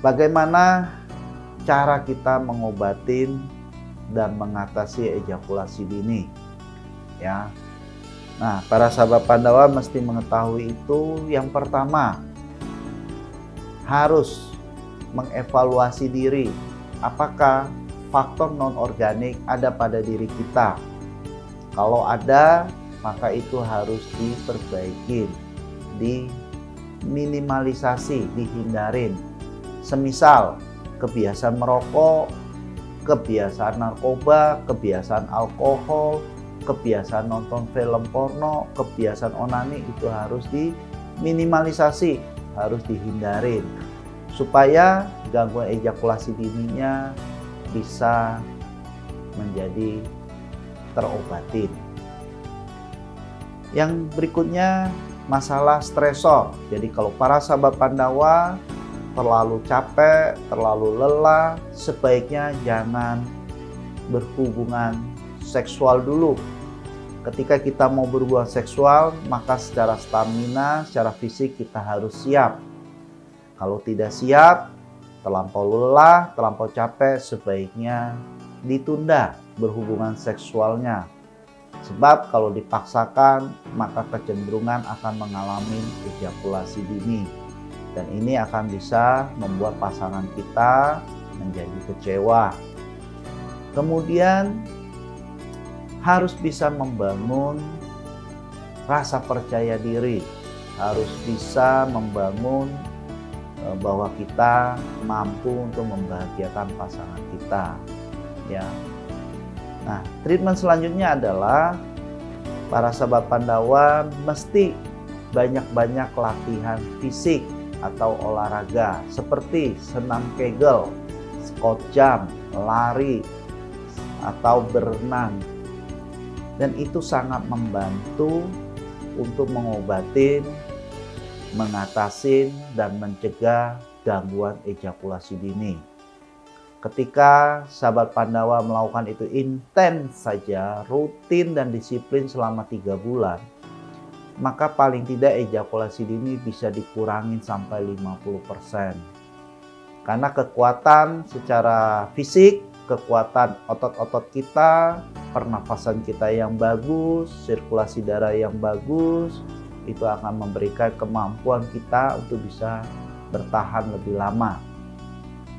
Bagaimana cara kita mengobatin dan mengatasi ejakulasi dini? Ya. Nah, para sahabat Pandawa mesti mengetahui itu. Yang pertama, harus mengevaluasi diri. Apakah faktor non-organik ada pada diri kita? Kalau ada, maka itu harus diperbaiki, diminimalisasi, dihindarin. Semisal kebiasaan merokok, kebiasaan narkoba, kebiasaan alkohol, kebiasaan nonton film porno, kebiasaan onani, itu harus diminimalisasi, harus dihindarin supaya gangguan ejakulasi dininya bisa menjadi terobatin. Yang berikutnya, masalah stresor. Jadi kalau para sahabat Pandawa terlalu capek, terlalu lelah, sebaiknya jangan berhubungan seksual dulu. Ketika kita mau berhubungan seksual, maka secara stamina, secara fisik kita harus siap. Kalau tidak siap, terlampau lelah, terlampau capek, sebaiknya ditunda berhubungan seksualnya. Sebab kalau dipaksakan, maka kecenderungan akan mengalami ejakulasi dini. Dan ini akan bisa membuat pasangan kita menjadi kecewa. Kemudian harus bisa membangun rasa percaya diri. Harus bisa membangun bahwa kita mampu untuk membahagiakan pasangan kita. Ya. Nah, treatment selanjutnya adalah para sahabat Pandawa mesti banyak-banyak latihan fisik atau olahraga seperti senam kegel, squat jump, lari, atau berenang. Dan itu sangat membantu untuk mengobatin, mengatasin, dan mencegah gangguan ejakulasi dini. Ketika sahabat Pandawa melakukan itu intens saja, rutin dan disiplin selama 3 bulan, maka paling tidak ejakulasi dini bisa dikurangin sampai 50%. Karena kekuatan secara fisik, kekuatan otot-otot kita, pernafasan kita yang bagus, sirkulasi darah yang bagus, itu akan memberikan kemampuan kita untuk bisa bertahan lebih lama.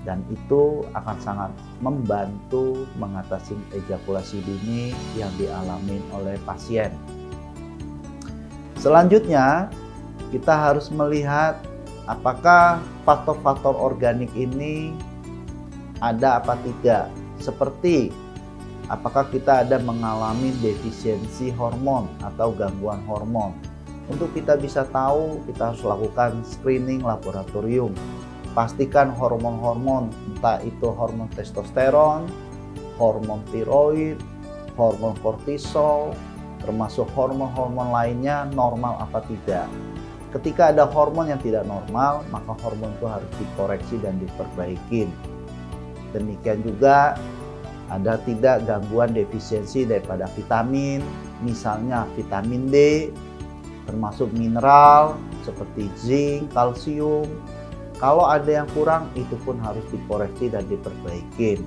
Dan itu akan sangat membantu mengatasi ejakulasi dini yang dialami oleh pasien. Selanjutnya, kita harus melihat apakah faktor-faktor organik ini ada apa tidak. Seperti apakah kita ada mengalami defisiensi hormon atau gangguan hormon. Untuk kita bisa tahu, kita harus lakukan screening laboratorium. Pastikan hormon-hormon, entah itu hormon testosteron, hormon tiroid, hormon kortisol, termasuk hormon-hormon lainnya normal apa tidak. Ketika ada hormon yang tidak normal, maka hormon itu harus dikoreksi dan diperbaiki. Demikian juga ada tidak gangguan defisiensi daripada vitamin, misalnya vitamin D, termasuk mineral seperti zinc, kalsium. Kalau ada yang kurang, itu pun harus dikoreksi dan diperbaiki.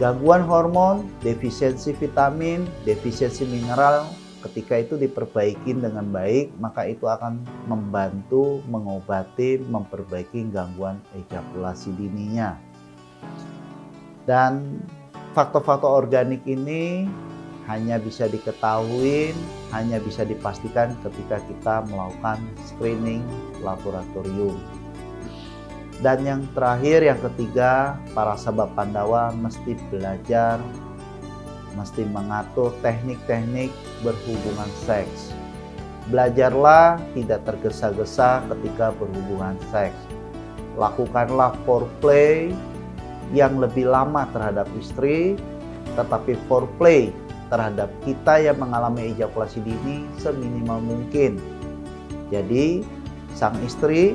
Gangguan hormon, defisiensi vitamin, defisiensi mineral, ketika itu diperbaiki dengan baik, maka itu akan membantu mengobati, memperbaiki gangguan ejakulasi dininya. Dan faktor-faktor organik ini hanya bisa diketahui, hanya bisa dipastikan ketika kita melakukan screening laboratorium. Dan yang terakhir, yang ketiga, para sahabat Pandawa mesti belajar, mesti mengatur teknik-teknik berhubungan seks. Belajarlah tidak tergesa-gesa ketika berhubungan seks. Lakukanlah foreplay yang lebih lama terhadap istri, tetapi foreplay terhadap kita yang mengalami ejakulasi dini seminimal mungkin. Jadi, sang istri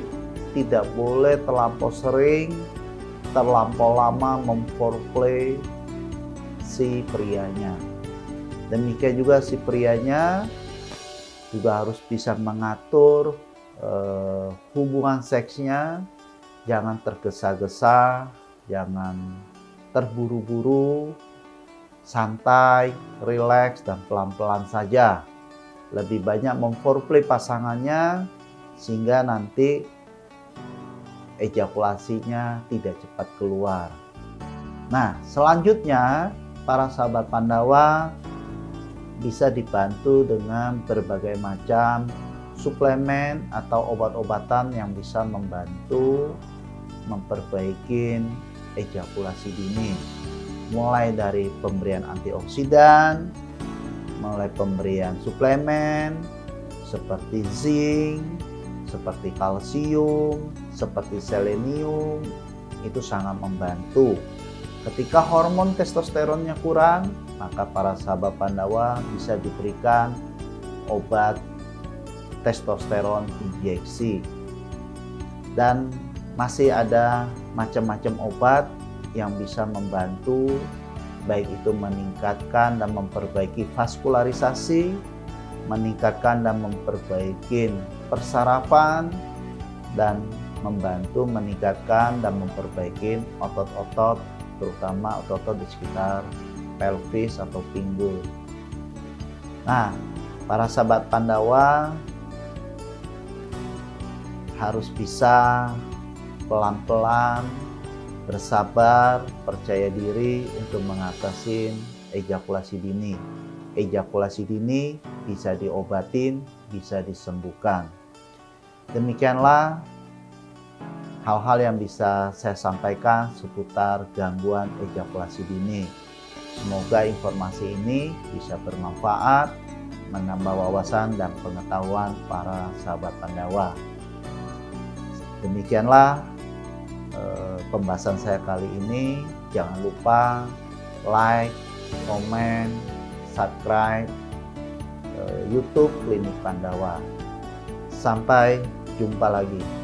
tidak boleh terlampau sering, terlampau lama memforeplay si prianya. Demikian juga si prianya juga harus bisa mengatur hubungan seksnya jangan tergesa-gesa, jangan terburu-buru, santai, rileks, dan pelan-pelan saja. Lebih banyak memforeplay pasangannya sehingga nanti ejakulasinya tidak cepat keluar. Nah, selanjutnya para sahabat Pandawa bisa dibantu dengan berbagai macam suplemen atau obat-obatan yang bisa membantu memperbaiki ejakulasi dini. Mulai dari pemberian antioksidan, mulai pemberian suplemen seperti zinc, seperti kalsium, seperti selenium, itu sangat membantu. Ketika hormon testosteronnya kurang, maka para sahabat Pandawa bisa diberikan obat testosteron injeksi. Dan masih ada macam-macam obat yang bisa membantu, baik itu meningkatkan dan memperbaiki vaskularisasi, meningkatkan dan memperbaiki persarafan, dan membantu meningkatkan dan memperbaiki otot-otot, terutama otot-otot di sekitar pelvis atau pinggul. Nah, para sahabat Pandawa harus bisa pelan-pelan, bersabar, percaya diri untuk mengatasi ejakulasi dini. Ejakulasi dini bisa diobatin, bisa disembuhkan. Demikianlah hal-hal yang bisa saya sampaikan seputar gangguan ejakulasi dini. Semoga informasi ini bisa bermanfaat, menambah wawasan dan pengetahuan para sahabat Pandawa. Demikianlah pembahasan saya kali ini. Jangan lupa like, komen, subscribe YouTube Klinik Pandawa. Sampai jumpa lagi.